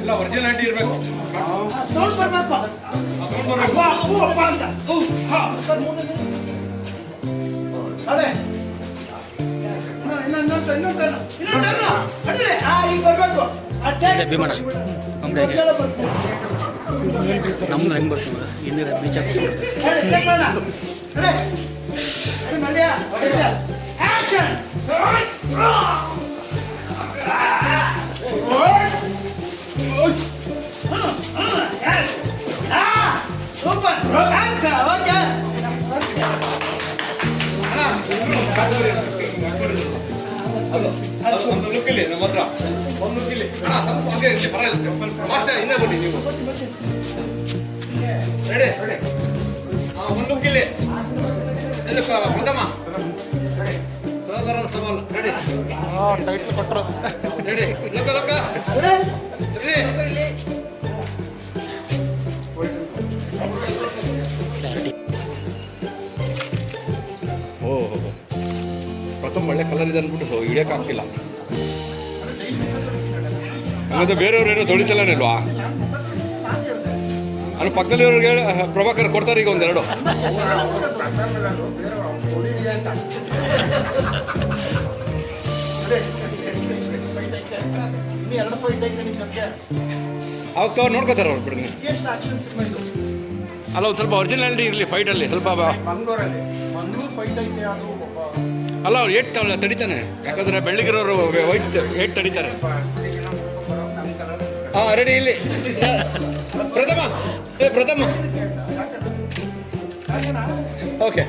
ಎಲ್ಲ ಒರಿಜಿನಾಲಿಟಿ ಇರಬೇಕು. ಸೌಂಡ್ ಬರಬೇಕು. ಅಪ್ಪ ಅಪ್ಪು ಅಪ್ಪ ಅಂತ. ಅದೇ ಇನ್ನೊಂದು ಅಡ್ರೆ ಈಗ ಬರಬೇಕು. ಭೀಮಣ್ಣ ನಮ್ದು ಹೆಂಗೆ ಬರ್ತೀವಿ ಇನ್ನಿರ ಬೀಚ್ ಆಕ್ಷನ್ ಸೂಪರ್ ಓಕೆ ಒಂದು ಲುಕ್ ಇಲ್ಲಿ ನಮ್ಮ ಹತ್ರ ಒಂದು ಲುಕ್ ಇಲ್ಲಿ ಸ್ವಲ್ಪ ಹಾಗೆ ಇರಲಿ ಪರವಾಗಿಲ್ಲ ಮಾಸ್ಟರ್ ಇನ್ನೇ ಬನ್ನಿ ನೀವು ರೆಡಿ ಒಂದು ಲುಕ್ ಇಲ್ಲಿ ಎಲ್ಲ ಪ್ರಥಮ ಸಹೋದರರ ಸವಾಲು ರೆಡಿ ಟೈಟ್ಲ್ ಕೊಟ್ಟರು ರೆಡಿ ಲಕ್ಕ ಲಕ್ಕ ರೆಡಿ ಓಹೋ ಪ್ರಥಮ ಒಳ್ಳೆ ಕಲರ್ ಇದೆ ಅಂದ್ಬಿಟ್ಟು ಹಿಡಿಯೋಕ್ಕಾಗ್ತಿಲ್ಲ. ಹಂಗಂದ್ರೆ ಬೇರೆಯವ್ರೇನೋ ತೊಳಿತಲ್ಲನಿಲ್ವಾ? ಅಲ್ಲಿ ಪಕ್ಕದಲ್ಲಿರೋರಿಗೆ ಪ್ರಭಾಕರ್ ಕೊಡ್ತಾರೆ ಈಗ ಒಂದೆರಡು. ಅವಾಗ ತವ್ರು ನೋಡ್ಕೋತಾರೆ ಅವ್ರು ಬಿಡಿ. ಅಲ್ಲ ಒಂದು ಸ್ವಲ್ಪ ಒರಿಜಿನಾಲಿಟಿ ಇರಲಿ ಫೈಟಲ್ಲಿ ಸ್ವಲ್ಪ. ಅಲ್ಲ ಅವ್ರು ಏಟ್ ತಡಿತಾನೆ, ಯಾಕಂದ್ರೆ ಬೆಳ್ಳಿಗಿರೋರು ವೈಟ್ ಏಟ್ ತಡಿತಾರೆ. ಹಾಂ ರೆಡಿ ಇಲ್ಲಿ ಪ್ರಥಮ ಪ್ರಥಮ ಓಕೆ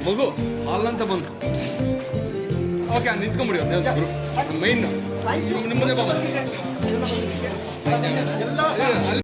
ಮಗು ಹಾಲಂತ ಬಂತು. ಓಕೆ ನಿಂತ್ಕೊಂಬಿಡಿ ಒಂದು ಮೈನ್ ನಿಮ್ಮದೇ ಬಾಬಾ.